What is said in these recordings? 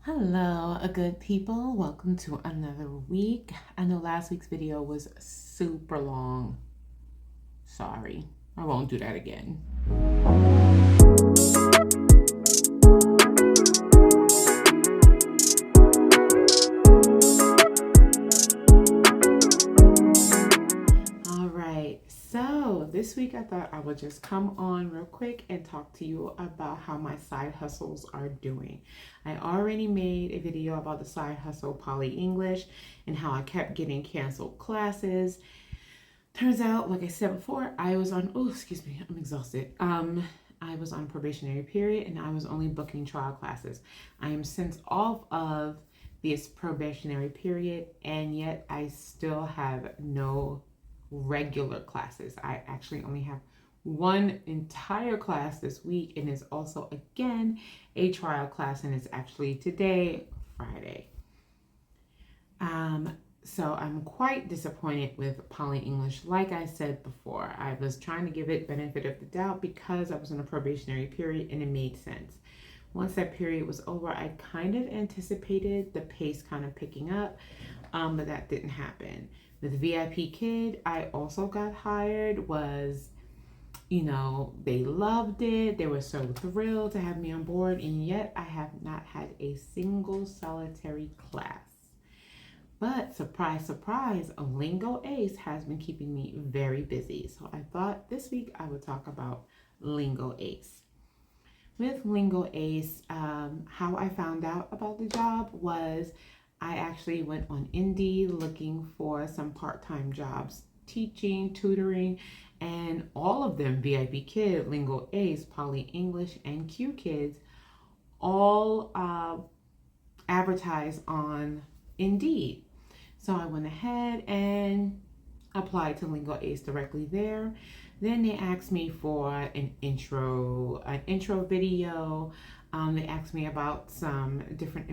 Hello, good people. Welcome to another week. I know last week's video was super long. Sorry, I won't do that again. All right, so this week I thought I would just come on real quick and talk to you about how my side hustles are doing. I already made a video about the side hustle Poly English and how I kept getting canceled classes. Turns out, like I said before, I was on, I'm exhausted. I was on probationary period and I was only booking trial classes. I am since off of this probationary period, and yet I still have no regular classes. I actually only have one entire class this week, and it's also again a trial class, and it's actually today, Friday. So I'm quite disappointed with Poly English. Like I said before, I was trying to give it benefit of the doubt because I was in a probationary period and it made sense. Once that period was over, I kind of anticipated the pace kind of picking up, but that didn't happen. With VIP Kid, I also got hired, they loved it. They were so thrilled to have me on board, and yet I have not had a single solitary class. But surprise, surprise, LingoAce has been keeping me very busy. So I thought this week I would talk about LingoAce. With LingoAce, how I found out about the job was I actually went on Indeed looking for some part-time jobs, teaching, tutoring, and all of them, VIP Kid, LingoAce, Poly English, and Q Kids, all advertise on Indeed. So I went ahead and applied to LingoAce directly there. Then they asked me for an intro video. They asked me about some different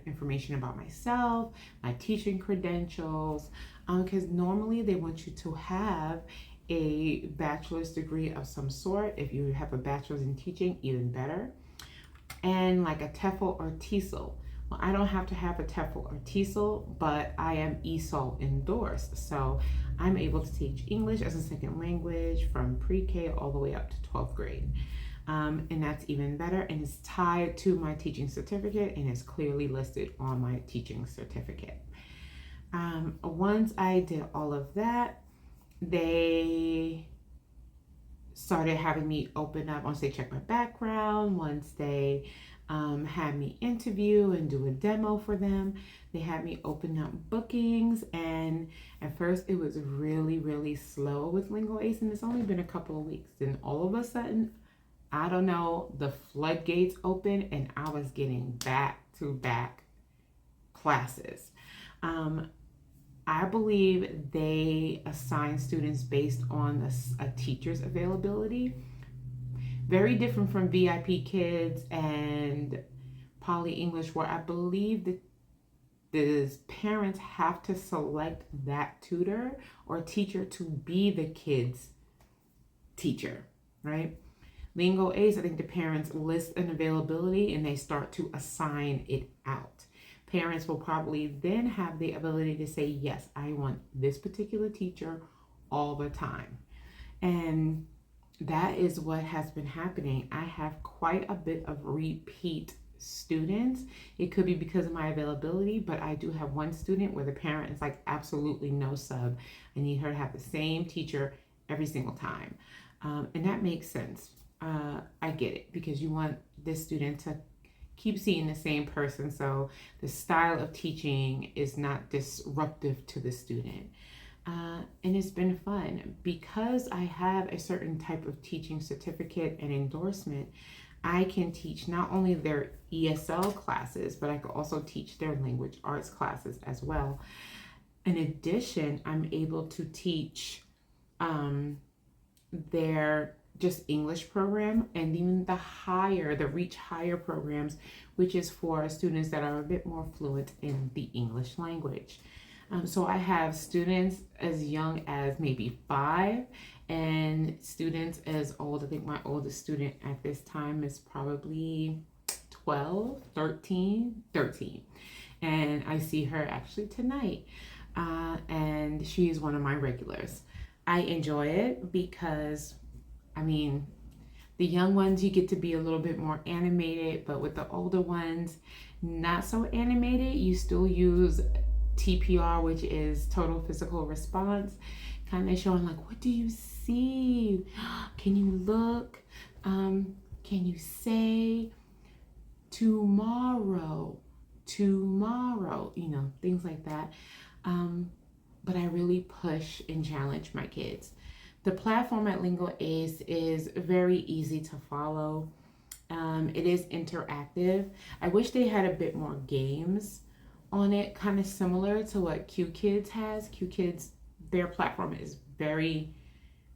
information about myself, my teaching credentials, because normally they want you to have a bachelor's degree of some sort. If you have a bachelor's in teaching, even better, and like a TEFL or TESOL. Well, I don't have to have a TEFL or TESOL, but I am ESOL endorsed. So I'm able to teach English as a second language from pre-K all the way up to 12th grade. And that's even better. And it's tied to my teaching certificate and is clearly listed on my teaching certificate. Once I did all of that, they started having me open up. Once they checked my background, once they had me interview and do a demo for them, they had me open up bookings. And at first it was really, really slow with LingoAce, and it's only been a couple of weeks. Then all of a sudden, I don't know, the floodgates opened and I was getting back-to-back classes. I believe they assign students based on a teacher's availability. Very different from VIP Kids and Poly English, where I believe that the parents have to select that tutor or teacher to be the kid's teacher, right? LingoAce, I think the parents list an availability and they start to assign it out. Parents will probably then have the ability to say, yes, I want this particular teacher all the time. And that is what has been happening. I have quite a bit of repeat students. It could be because of my availability, but I do have one student where the parent is like, absolutely no sub. I need her to have the same teacher every single time. And that makes sense. I get it, because you want this student to keep seeing the same person, so the style of teaching is not disruptive to the student. And it's been fun because I have a certain type of teaching certificate and endorsement. I can teach not only their ESL classes, but I can also teach their language arts classes as well. In addition, I'm able to teach their just English program, and even the Reach Higher programs, which is for students that are a bit more fluent in the English language. So I have students as young as maybe 5 and students as old. I think my oldest student at this time is probably 12, 13, 13. And I see her actually tonight. And she's one of my regulars. I enjoy it because, I mean, the young ones, you get to be a little bit more animated, but with the older ones, not so animated. You still use TPR, which is total physical response, kind of showing like, what do you see? Can you look? Can you say tomorrow? Tomorrow, things like that. But I really push and challenge my kids. The platform at LingoAce is very easy to follow. It is interactive. I wish they had a bit more games on it, kind of similar to what Q Kids has. Q Kids, their platform is very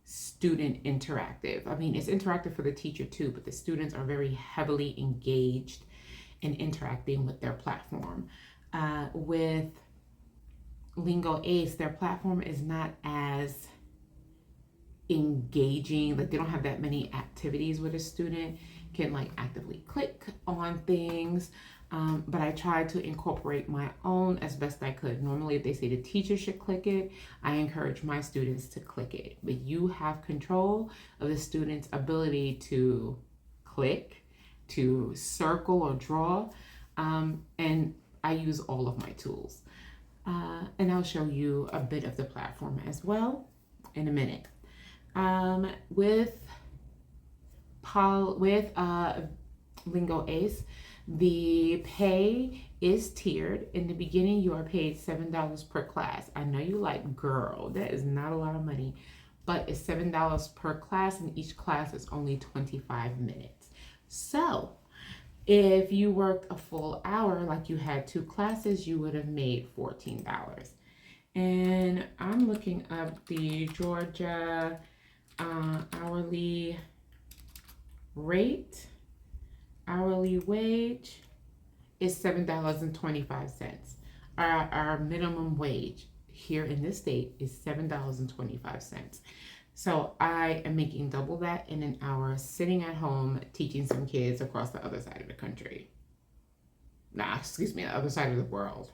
student interactive. I mean, it's interactive for the teacher too, but the students are very heavily engaged in interacting with their platform. With LingoAce, their platform is not as engaging. Like, they don't have that many activities where a student can like actively click on things. But I tried to incorporate my own as best I could. Normally, if they say the teacher should click it, I encourage my students to click it. But you have control of the student's ability to click, to circle or draw. And I use all of my tools. And I'll show you a bit of the platform as well in a minute. With LingoAce, the pay is tiered. In the beginning, you are paid $7 per class. I know you like, girl, that is not a lot of money, but it's $7 per class, and each class is only 25 minutes. So if you worked a full hour, like you had 2 classes, you would have made $14. And I'm looking up the Georgia hourly rate. Hourly wage is $7.25. Our minimum wage here in this state is $7.25. So I am making double that in an hour, sitting at home teaching some kids across the other side of the country. The other side of the world.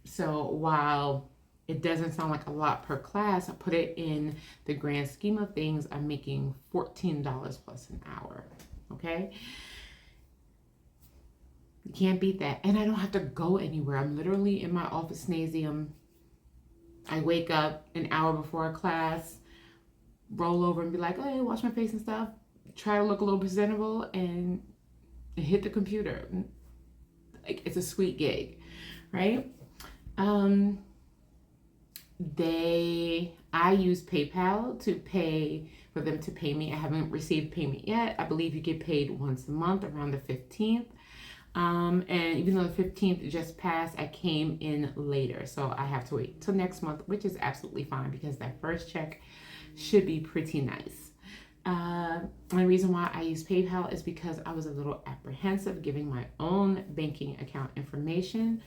So while it doesn't sound like a lot per class, I put it in the grand scheme of things, I'm making $14 plus an hour. Okay? You can't beat that. And I don't have to go anywhere. I'm literally in my office nasium. I wake up an hour before a class, roll over and be like, hey, wash my face and stuff, try to look a little presentable, and hit the computer. Like, it's a sweet gig, right? I use PayPal to pay for them to pay me. I haven't received payment yet. I believe you get paid once a month around the 15th. And even though the 15th just passed, I came in later. So I have to wait till next month, which is absolutely fine because that first check should be pretty nice. The reason why I use PayPal is because I was a little apprehensive giving my own banking account information.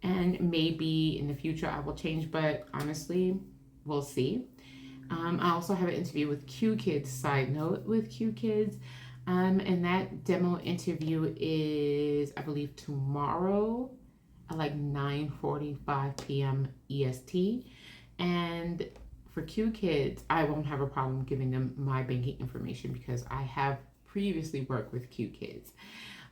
And maybe in the future I will change, but honestly, we'll see. I also have an interview with Q Kids, side note, with Q Kids. And that demo interview is, I believe, tomorrow at like 9:45 p.m. EST. And for Q Kids, I won't have a problem giving them my banking information because I have previously worked with Q Kids.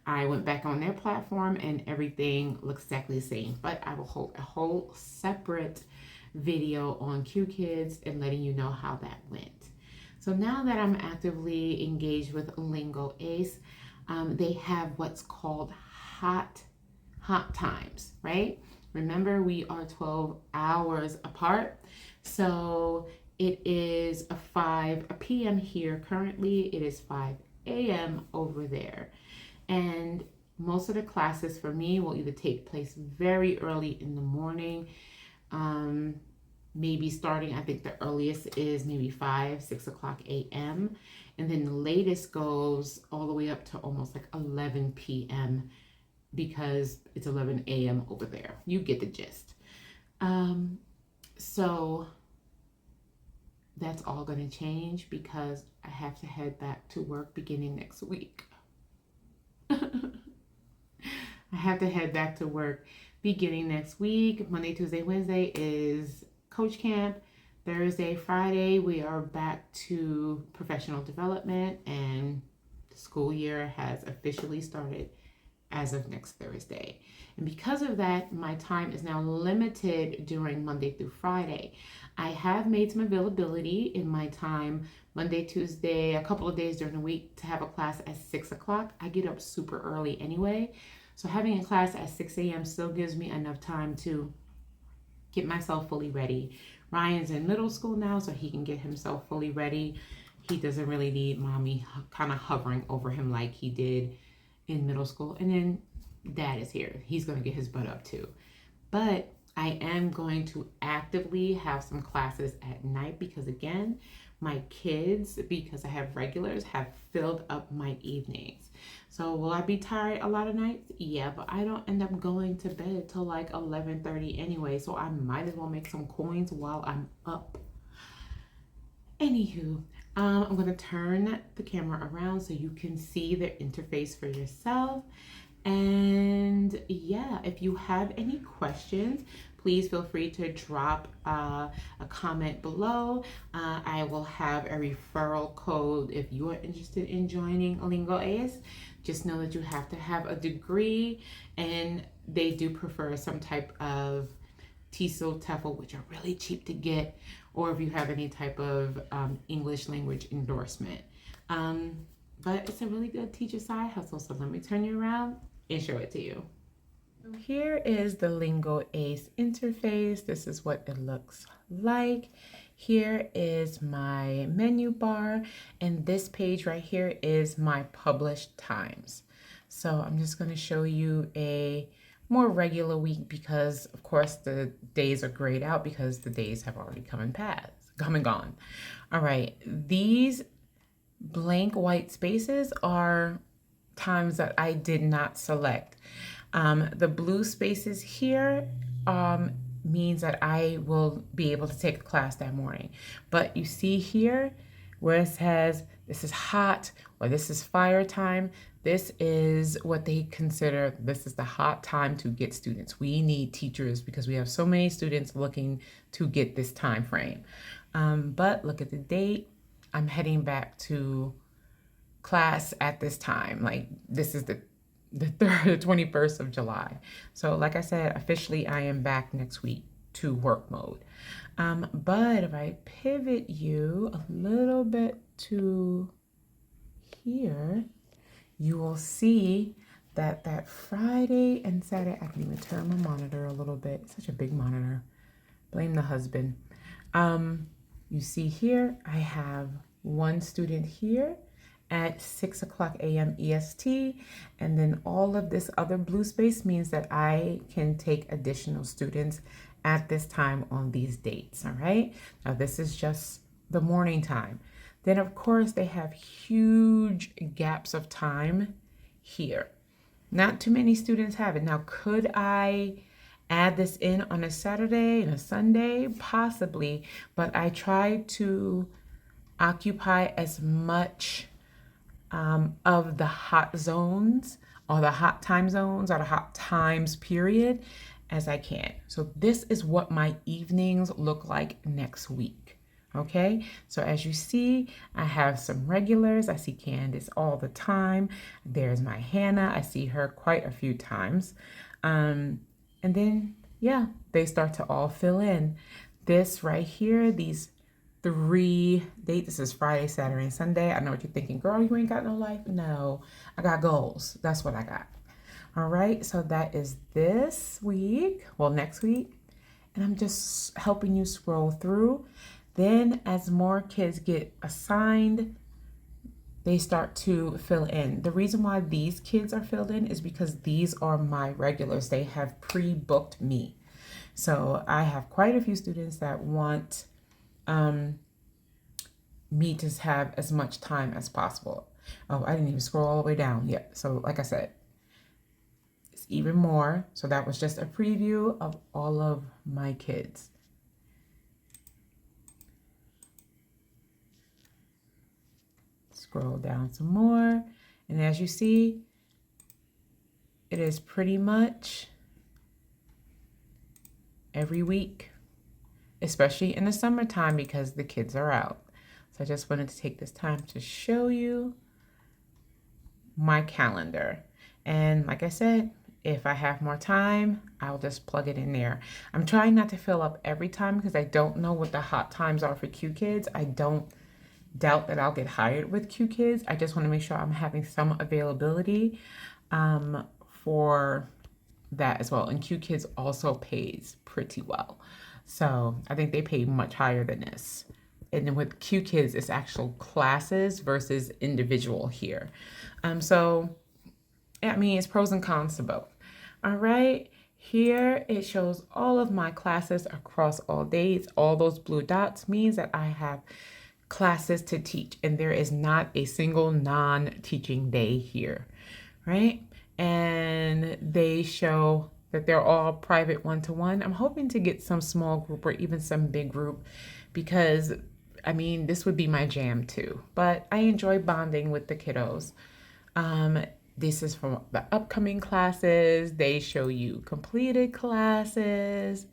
I went back on their platform and everything looks exactly the same, but I will hold a whole separate video on Q Kids and letting you know how that went. So now that I'm actively engaged with LingoAce, they have what's called hot times, right? Remember, we are 12 hours apart. So it is 5 p.m. here currently. It is 5 a.m. over there. And most of the classes for me will either take place very early in the morning, maybe starting, I think the earliest is maybe 6 o'clock a.m. And then the latest goes all the way up to almost like 11 p.m. because it's 11 a.m. over there. You get the gist. So that's all going to change because I have to head back to work beginning next week. I have to head back to work beginning next week. Monday, Tuesday, Wednesday is coach camp. Thursday, Friday, we are back to professional development, and the school year has officially started as of next Thursday. And because of that, my time is now limited during Monday through Friday. I have made some availability in my time Monday, Tuesday, a couple of days during the week to have a class at 6 o'clock. I get up super early anyway. So having a class at 6 a.m. still gives me enough time to get myself fully ready. Ryan's in middle school now, so he can get himself fully ready. He doesn't really need mommy kind of hovering over him like he did in middle school. And then dad is here. He's going to get his butt up too. But I am going to actively have some classes at night because, again, my kids, because I have regulars, have filled up my evenings. So will I be tired a lot of nights? Yeah, but I don't end up going to bed till like 11:30 anyway, so I might as well make some coins while I'm up. Anywho, I'm going to turn the camera around so you can see the interface for yourself. And yeah, if you have any questions, please feel free to drop a comment below. I will have a referral code if you are interested in joining LingoAce. Just know that you have to have a degree, and they do prefer some type of TESOL, TEFL, which are really cheap to get, or if you have any type of English language endorsement. But it's a really good teacher side hustle. So let me turn you around and show it to you. So here is the LingoAce interface. This is what it looks like. Here is my menu bar, and this page right here is my published times. So I'm just going to show you a more regular week because, of course, the days are grayed out because the days have already come and gone. All right, these blank white spaces are times that I did not select. The blue spaces here means that I will be able to take a class that morning. But you see here where it says this is hot or this is fire time, this is what they consider this is the hot time to get students. We need teachers because we have so many students looking to get this time frame. But look at the date. I'm heading back to class at this time. Like this is the 21st of July. So like I said, officially I am back next week to work mode. But if I pivot you a little bit to here, you will see that Friday and Saturday, I can even turn my monitor a little bit. It's such a big monitor. Blame the husband. You see here, I have one student here at 6 o'clock a.m. EST, and then all of this other blue space means that I can take additional students at this time on these dates, all right? Now this is just the morning time. Then of course they have huge gaps of time here. Not too many students have it. Now could I add this in on a Saturday and a Sunday? Possibly, but I try to occupy as much of the hot zones or the hot time zones or the hot times period as I can. So this is what my evenings look like next week. Okay, so as you see, I have some regulars. I see Candace all the time. There's my Hannah. I see her quite a few times. And then, yeah, they start to all fill in. This right here, these 3 dates. This is Friday, Saturday, and Sunday. I know what you're thinking, girl, you ain't got no life. No, I got goals. That's what I got. All right, so that is this week, well, next week. And I'm just helping you scroll through. Then as more kids get assigned, they start to fill in. The reason why these kids are filled in is because these are my regulars. They have pre-booked me. So I have quite a few students that want me to have as much time as possible. Oh, I didn't even scroll all the way down yet. So like I said, it's even more. So that was just a preview of all of my kids. Scroll down some more. And as you see, it is pretty much every week, especially in the summertime because the kids are out. So I just wanted to take this time to show you my calendar. And like I said, if I have more time, I'll just plug it in there. I'm trying not to fill up every time because I don't know what the hot times are for Q Kids. I don't doubt that I'll get hired with Q Kids. I just want to make sure I'm having some availability for that as well. And Q Kids also pays pretty well. So I think they pay much higher than this. And then with Q Kids, it's actual classes versus individual here. So, I mean, it's pros and cons to both. All right, here it shows all of my classes across all days. All those blue dots means that I have classes to teach, and there is not a single non-teaching day here, right? And they show that they're all private one-to-one. I'm hoping to get some small group or even some big group because, I mean, this would be my jam too. But I enjoy bonding with the kiddos. This is from the upcoming classes. They show you completed classes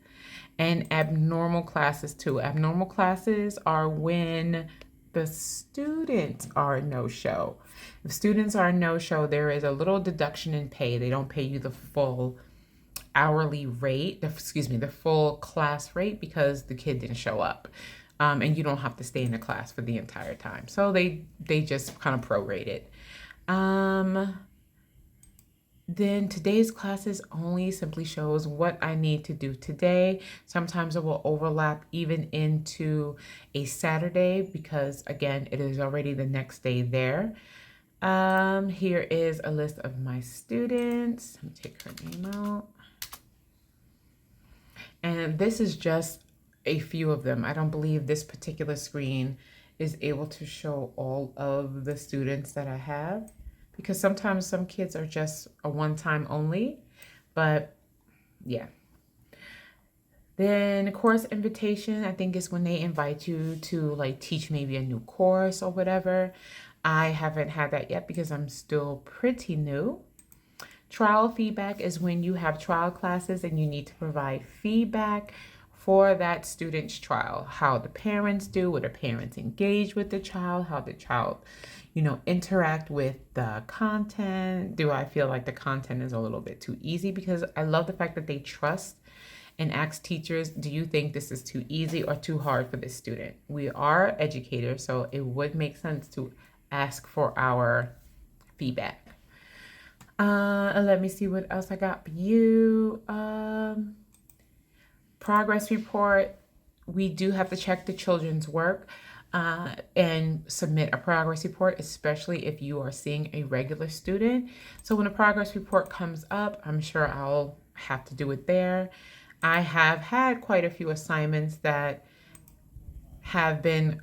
and abnormal classes too. Abnormal classes are when the students are no-show. If students are no-show, there is a little deduction in pay. They don't pay you the full hourly rate, the full class rate because the kid didn't show up. And you don't have to stay in the class for the entire time. So they just kind of prorate it. Then today's classes only simply shows what I need to do today. Sometimes it will overlap even into a Saturday because, again, it is already the next day there. Here is a list of my students. Let me take her name out. And this is just a few of them. I don't believe this particular screen is able to show all of the students that I have, because sometimes some kids are just a one-time only, but yeah. Then course invitation, I think is when they invite you to like teach maybe a new course or whatever. I haven't had that yet because I'm still pretty new. Trial feedback is when you have trial classes and you need to provide feedback for that student's trial. How the parents do, what the parents engage with the child, how the child interact with the content. Do I feel like the content is a little bit too easy? Because I love the fact that they trust and ask teachers, do you think this is too easy or too hard for this student? We are educators, so it would make sense to ask for our feedback. Let me see what else I got for you. Progress report. We do have to check the children's work. And submit a progress report, especially if you are seeing a regular student. So when a progress report comes up, I'm sure I'll have to do it there. I have had quite a few assignments that have been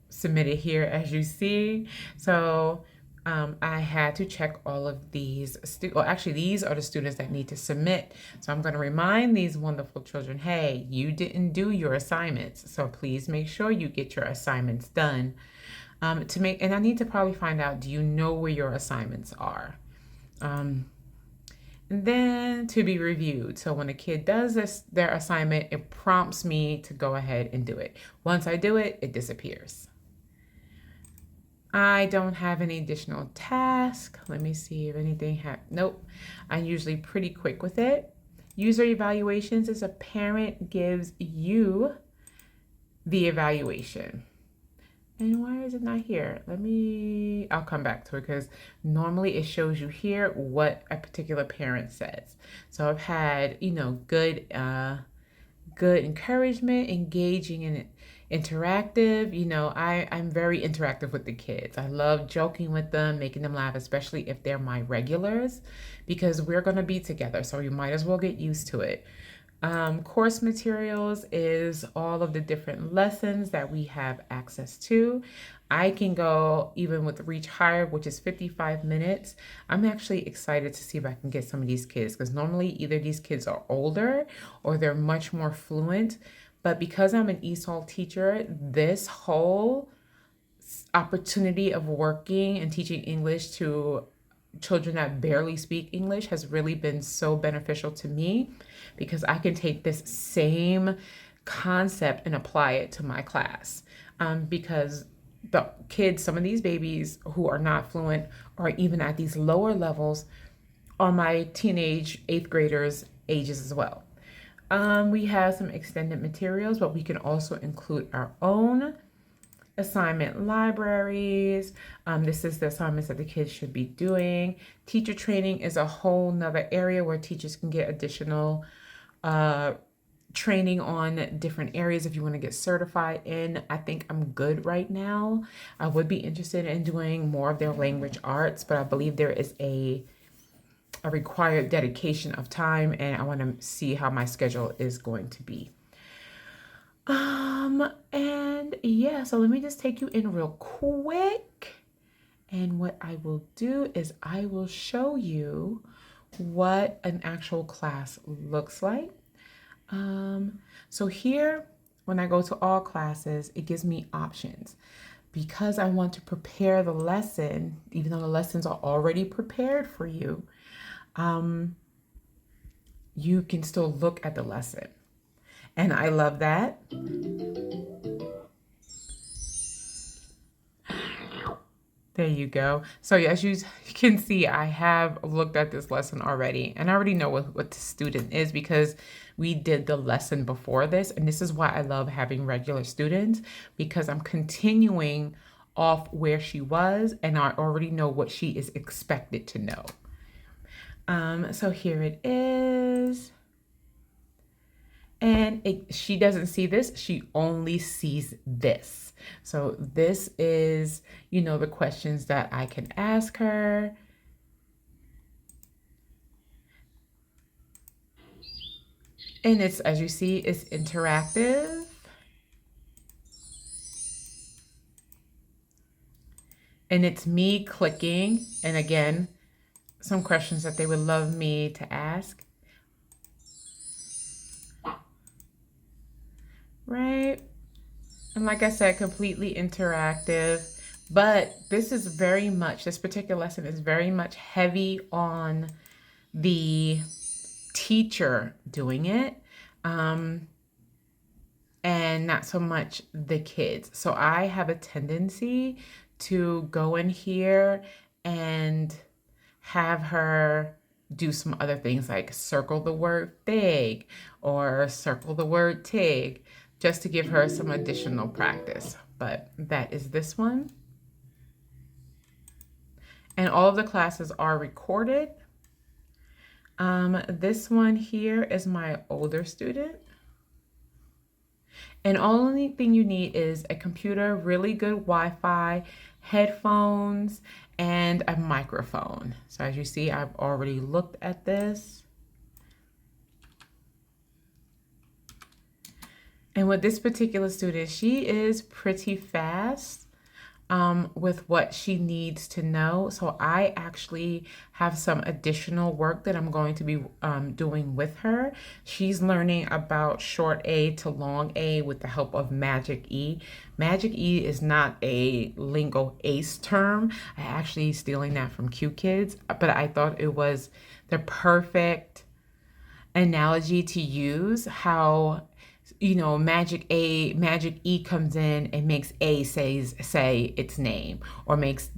submitted here, as you see. So I had to check all of these. Actually, these are the students that need to submit. So I'm going to remind these wonderful children, hey, you didn't do your assignments. So please make sure you get your assignments done. And I need to probably find out, do you know where your assignments are? And then to be reviewed. So when a kid does their assignment, it prompts me to go ahead and do it. Once I do it, it disappears. I don't have any additional tasks. Let me see if anything nope. I'm usually pretty quick with it. User evaluations is a parent gives you the evaluation. And why is it not here? I'll come back to it because normally it shows you here what a particular parent says. So I've had, good encouragement, engaging and interactive. I'm very interactive with the kids. I love joking with them, making them laugh, especially if they're my regulars, because we're going to be together. So you might as well get used to it. Course materials is all of the different lessons that we have access to. I can go even with Reach Higher, which is 55 minutes. I'm actually excited to see if I can get some of these kids, because normally either these kids are older or they're much more fluent. But because I'm an ESOL teacher, this whole opportunity of working and teaching English to children that barely speak English has really been so beneficial to me, because I can take this same concept and apply it to my class. Because the kids, some of these babies who are not fluent or even at these lower levels, are my teenage 8th graders ages as well. We have some extended materials, but we can also include our own assignment libraries. This is the assignments that the kids should be doing. Teacher training is a whole nother area where teachers can get additional training on different areas if you want to get certified in. I think I'm good right now. I would be interested in doing more of their language arts, but I believe there is a required dedication of time, and I want to see how my schedule is going to be. And yeah, so let me just take you in real quick. And what I will do is I will show you what an actual class looks like. So here, when I go to all classes, it gives me options. Because I want to prepare the lesson, even though the lessons are already prepared for you, you can still look at the lesson. And I love that. There you go. So as you can see, I have looked at this lesson already, and I already know what the student is because we did the lesson before this. And this is why I love having regular students, because I'm continuing off where she was, and I already know what she is expected to know. So here it is. And she doesn't see this, she only sees this. So this is, the questions that I can ask her. And it's, as you see, it's interactive. And it's me clicking, and again, some questions that they would love me to ask. Right? And like I said, completely interactive. But this particular lesson is very much heavy on the teacher doing it, and not so much the kids. So I have a tendency to go in here and have her do some other things like circle the word fig or circle the word tig, just to give her some additional practice. But that is this one. And all of the classes are recorded. This one here is my older student. And only thing you need is a computer, really good Wi-Fi, headphones, and a microphone. So as you see, I've already looked at this. And with this particular student, she is pretty fast with what she needs to know. So I actually have some additional work that I'm going to be doing with her. She's learning about short A to long A with the help of Magic E. Magic E is not a LingoAce term. I actually stealing that from Q Kids, but I thought it was the perfect analogy to use. How Magic E comes in and makes A say its name, or makes,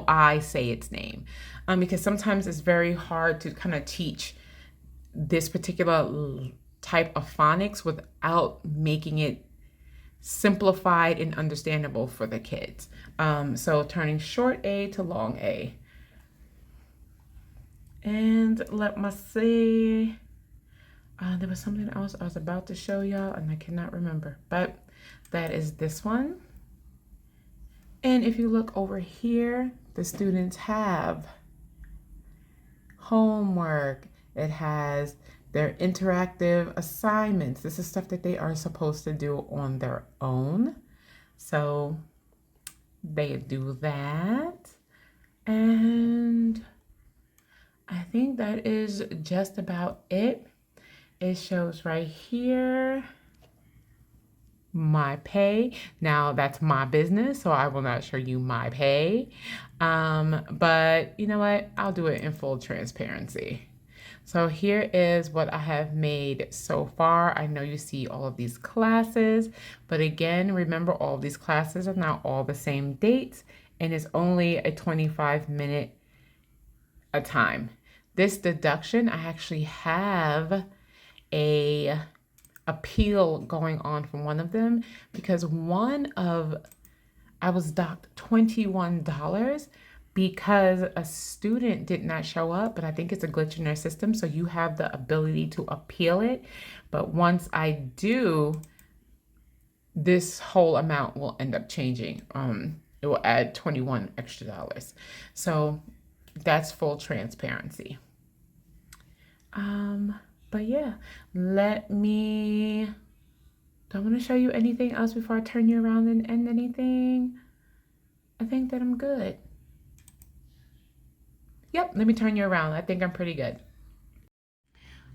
I say its name. Because sometimes it's very hard to kind of teach this particular type of phonics without making it simplified and understandable for the kids. So turning short A to long A. And let me see. There was something else I was about to show y'all and I cannot remember, but that is this one. And if you look over here, the students have homework. It has their interactive assignments. This is stuff that they are supposed to do on their own. So they do that. And I think that is just about it. It shows right here my pay. Now that's my business, so I will not show you my pay. But you know what? I'll do it in full transparency. So here is what I have made so far. I know you see all of these classes, but again, remember all these classes are not all the same dates, and it's only a 25-minute a time. This deduction, I actually have a appeal going on from one of them because I was docked $21 because a student did not show up, but I think it's a glitch in their system, so you have the ability to appeal it. But once I do, this whole amount will end up changing. It will add 21 extra dollars. So that's full transparency. But yeah, do I want to show you anything else before I turn you around and end anything? I think that I'm good. Yep, let me turn you around. I think I'm pretty good.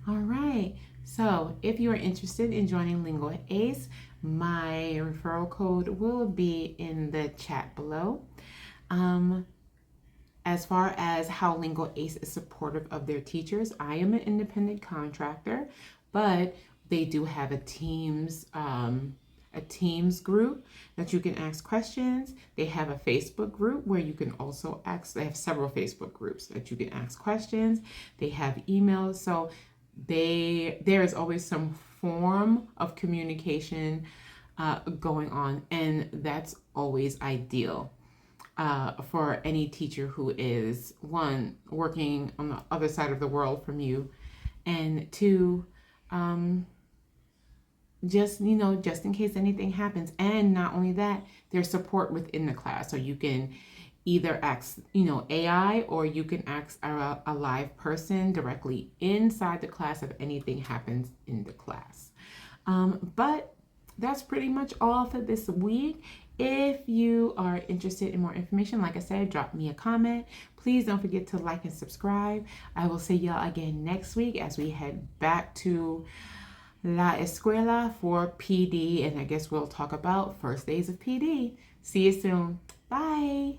All right, so if you are interested in joining LingoAce, my referral code will be in the chat below. As far as how LingoAce is supportive of their teachers, I am an independent contractor, but they do have a Teams group that you can ask questions. They have a Facebook group where you can also ask. They have several Facebook groups that you can ask questions. They have emails, so there is always some form of communication going on, and that's always ideal. For any teacher who is, one, working on the other side of the world from you, and two, just in case anything happens. And not only that, there's support within the class, so you can either ask AI, or you can ask a live person directly inside the class if anything happens in the class. But that's pretty much all for this week. If you are interested in more information, like I said, drop me a comment. Please don't forget to like and subscribe. I will see y'all again next week as we head back to La Escuela for PD, and I guess we'll talk about first days of PD. See you soon. Bye.